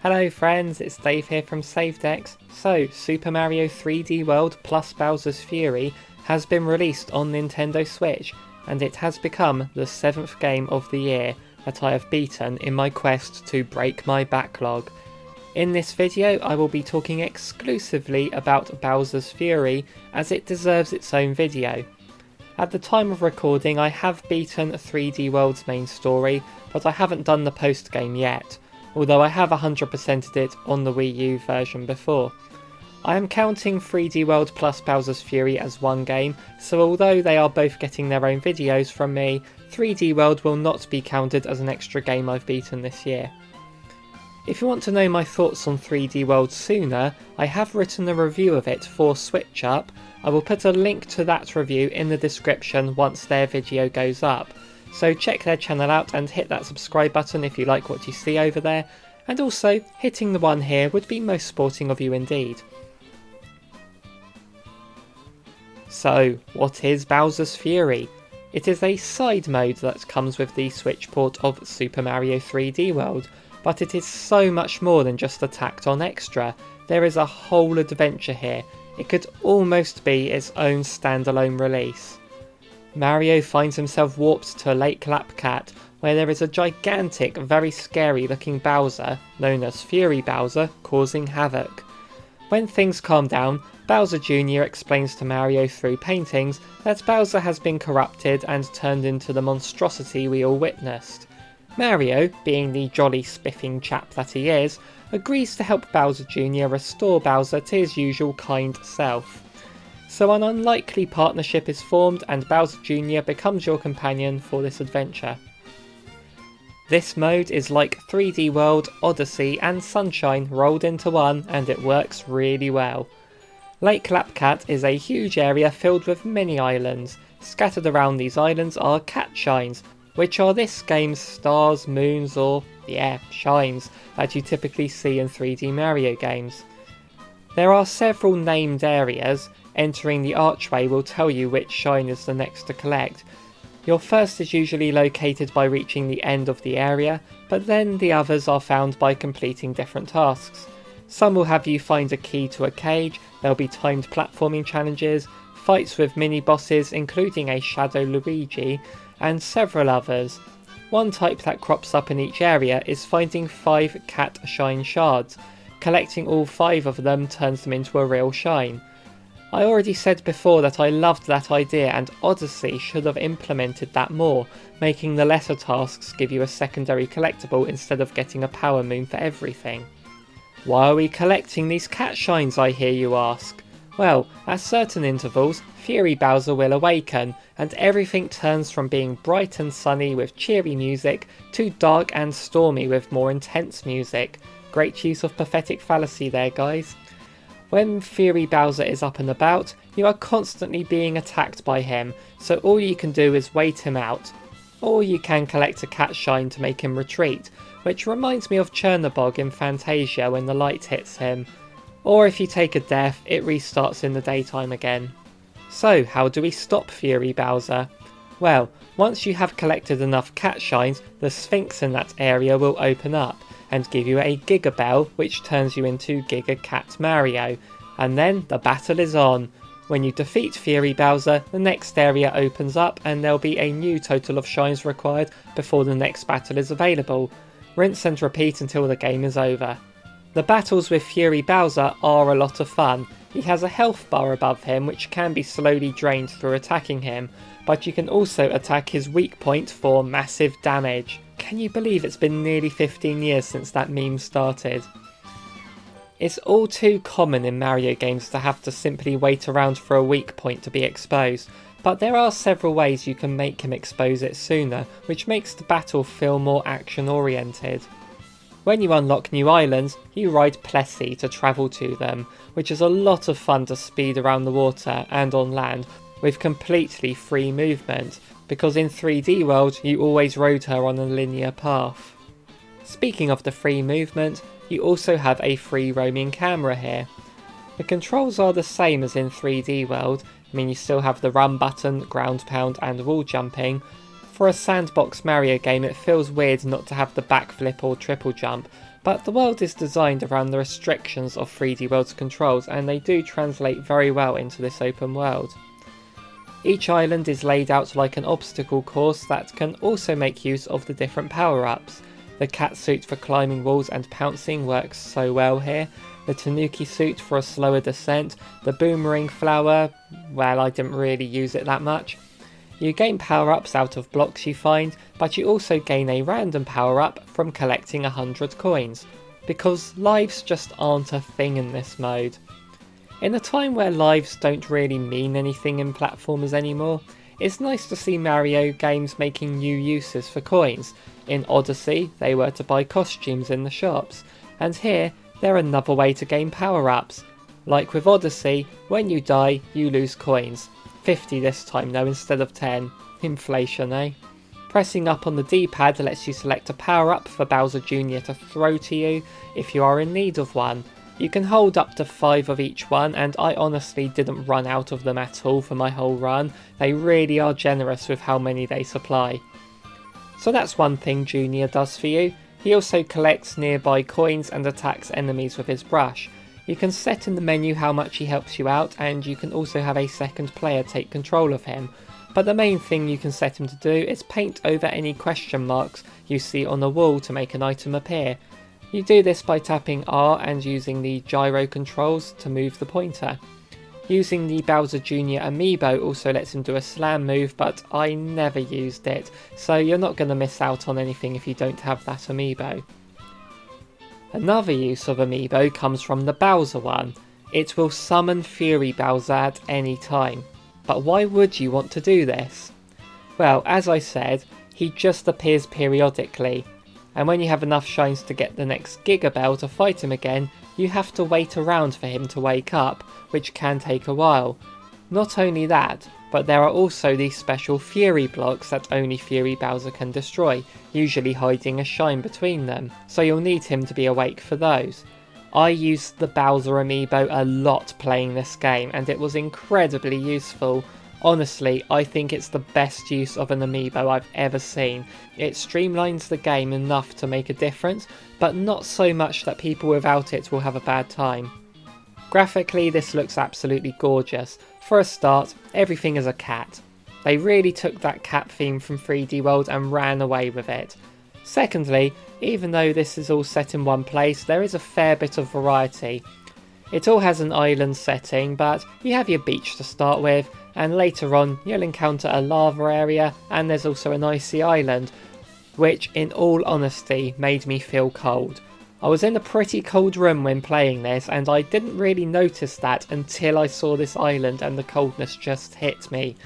Hello friends, it's Dave here from SaveDex. So, Super Mario 3D World plus Bowser's Fury has been released on Nintendo Switch, and it has become the 7th game of the year that I have beaten in my quest to break my backlog. In this video I will be talking exclusively about Bowser's Fury, as it deserves its own video. At the time of recording I have beaten 3D World's main story, but I haven't done the post game yet, although I have 100%ed it on the Wii U version before. I am counting 3D World plus Bowser's Fury as one game, so although they are both getting their own videos from me, 3D World will not be counted as an extra game I've beaten this year. If you want to know my thoughts on 3D World sooner, I have written a review of it for Switch Up. I will put a link to that review in the description once their video goes up. So check their channel out and hit that subscribe button if you like what you see over there, and also hitting the one here would be most sporting of you indeed. So, what is Bowser's Fury? It is a side mode that comes with the Switch port of Super Mario 3D World, but it is so much more than just a tacked on extra. There is a whole adventure here. It could almost be its own standalone release. Mario finds himself warped to Lake Lapcat, where there is a gigantic, very scary looking Bowser, known as Fury Bowser, causing havoc. When things calm down, Bowser Jr. explains to Mario through paintings that Bowser has been corrupted and turned into the monstrosity we all witnessed. Mario, being the jolly spiffing chap that he is, agrees to help Bowser Jr. restore Bowser to his usual kind self. So an unlikely partnership is formed and Bowser Jr. becomes your companion for this adventure. This mode is like 3D World, Odyssey and Sunshine rolled into one, and it works really well. Lake Lapcat is a huge area filled with many islands. Scattered around these islands are cat shines, which are this game's stars, moons or, shines that you typically see in 3D Mario games. There are several named areas. Entering the archway will tell you which shine is the next to collect. Your first is usually located by reaching the end of the area, but then the others are found by completing different tasks. Some will have you find a key to a cage, there'll be timed platforming challenges, fights with mini-bosses including a Shadow Luigi, and several others. One type that crops up in each area is finding 5 cat shine shards. Collecting all 5 of them turns them into a real shine. I already said before that I loved that idea, and Odyssey should have implemented that more, making the lesser tasks give you a secondary collectible instead of getting a power moon for everything. Why are we collecting these cat shines, I hear you ask? Well, at certain intervals, Fury Bowser will awaken, and everything turns from being bright and sunny with cheery music to dark and stormy with more intense music. Great use of prophetic fallacy there, guys. When Fury Bowser is up and about, you are constantly being attacked by him, so all you can do is wait him out. Or you can collect a cat shine to make him retreat, which reminds me of Chernobog in Fantasia when the light hits him. Or if you take a death, it restarts in the daytime again. So how do we stop Fury Bowser? Well, once you have collected enough cat shines, the Sphinx in that area will open up and give you a Giga Bell, which turns you into Giga Cat Mario, and then the battle is on. When you defeat Fury Bowser, the next area opens up and there'll be a new total of shines required before the next battle is available. Rinse and repeat until the game is over. The battles with Fury Bowser are a lot of fun. He has a health bar above him which can be slowly drained through attacking him, but you can also attack his weak point for massive damage. Can you believe it's been nearly 15 years since that meme started? It's all too common in Mario games to have to simply wait around for a weak point to be exposed, but there are several ways you can make him expose it sooner, which makes the battle feel more action oriented. When you unlock new islands, you ride Plessy to travel to them, which is a lot of fun to speed around the water and on land with completely free movement, because in 3D World you always rode her on a linear path. Speaking of the free movement, you also have a free roaming camera here. The controls are the same as in 3D World, you still have the run button, ground pound and wall jumping. For a sandbox Mario game it feels weird not to have the backflip or triple jump, but the world is designed around the restrictions of 3D World's controls, and they do translate very well into this open world. Each island is laid out like an obstacle course that can also make use of the different power-ups. The cat suit for climbing walls and pouncing works so well here, the tanuki suit for a slower descent, the boomerang flower, well, I didn't really use it that much. You gain power-ups out of blocks you find, but you also gain a random power-up from collecting 100 coins, because lives just aren't a thing in this mode. In a time where lives don't really mean anything in platformers anymore, it's nice to see Mario games making new uses for coins. In Odyssey, they were to buy costumes in the shops, and here, they're another way to gain power-ups. Like with Odyssey, when you die, you lose coins. 50 this time though, instead of 10. Inflation, eh? Pressing up on the D-pad lets you select a power-up for Bowser Jr. to throw to you if you are in need of one. You can hold up to 5 of each one, and I honestly didn't run out of them at all for my whole run. They really are generous with how many they supply. So that's one thing Junior does for you. He also collects nearby coins and attacks enemies with his brush. You can set in the menu how much he helps you out, and you can also have a second player take control of him. But the main thing you can set him to do is paint over any question marks you see on the wall to make an item appear. You do this by tapping R and using the gyro controls to move the pointer. Using the Bowser Jr. Amiibo also lets him do a slam move, but I never used it, so you're not going to miss out on anything if you don't have that Amiibo. Another use of Amiibo comes from the Bowser one. It will summon Fury Bowser at any time. But why would you want to do this? Well, as I said, he just appears periodically, and when you have enough shines to get the next Giga Bell to fight him again, you have to wait around for him to wake up, which can take a while. Not only that, but there are also these special Fury blocks that only Fury Bowser can destroy, usually hiding a shine between them, so you'll need him to be awake for those. I used the Bowser Amiibo a lot playing this game, and it was incredibly useful. Honestly, I think it's the best use of an Amiibo I've ever seen. It streamlines the game enough to make a difference, but not so much that people without it will have a bad time. Graphically, this looks absolutely gorgeous. For a start, everything is a cat. They really took that cat theme from 3D World and ran away with it. Secondly, even though this is all set in one place, there is a fair bit of variety. It all has an island setting, but you have your beach to start with, and later on you'll encounter a lava area, and there's also an icy island, which in all honesty made me feel cold. I was in a pretty cold room when playing this, and I didn't really notice that until I saw this island and the coldness just hit me.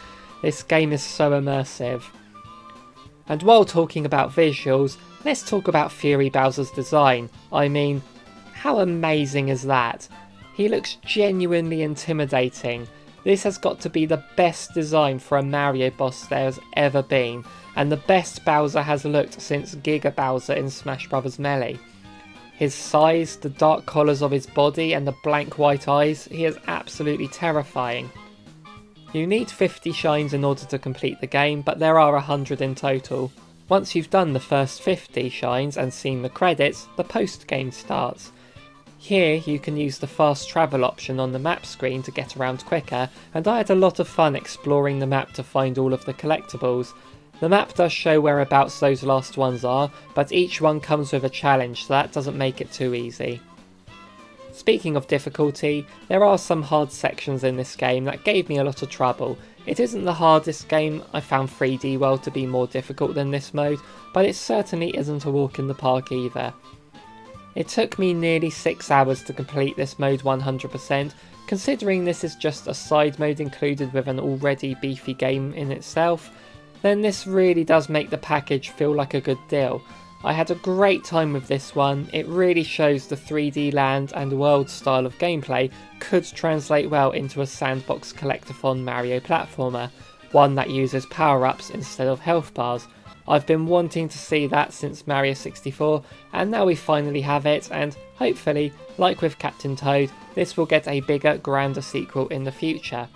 This game is so immersive. And while talking about visuals, let's talk about Fury Bowser's design. I mean, how amazing is that? He looks genuinely intimidating. This has got to be the best design for a Mario boss there has ever been, and the best Bowser has looked since Giga Bowser in Smash Bros. Melee. His size, the dark colours of his body and the blank white eyes, he is absolutely terrifying. You need 50 shines in order to complete the game, but there are 100 in total. Once you've done the first 50 shines and seen the credits, the post-game starts. Here you can use the fast travel option on the map screen to get around quicker, and I had a lot of fun exploring the map to find all of the collectibles. The map does show whereabouts those last ones are, but each one comes with a challenge, so that doesn't make it too easy. Speaking of difficulty, there are some hard sections in this game that gave me a lot of trouble. It isn't the hardest game. I found 3D World to be more difficult than this mode, but it certainly isn't a walk in the park either. It took me nearly 6 hours to complete this mode 100%, considering this is just a side mode included with an already beefy game in itself. Then this really does make the package feel like a good deal. I had a great time with this one. It really shows the 3D land and world style of gameplay could translate well into a sandbox collectathon Mario platformer, one that uses power-ups instead of health bars. I've been wanting to see that since Mario 64, and now we finally have it, and hopefully, like with Captain Toad, this will get a bigger, grander sequel in the future.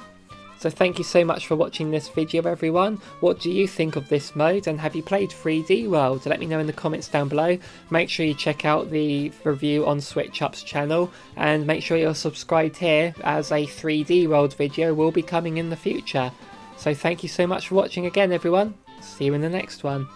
So thank you so much for watching this video everyone. What do you think of this mode, and have you played 3D World? Let me know in the comments down below. Make sure you check out the review on SwitchUp's channel, and make sure you're subscribed here as a 3D World video will be coming in the future. So thank you so much for watching again everyone. See you in the next one.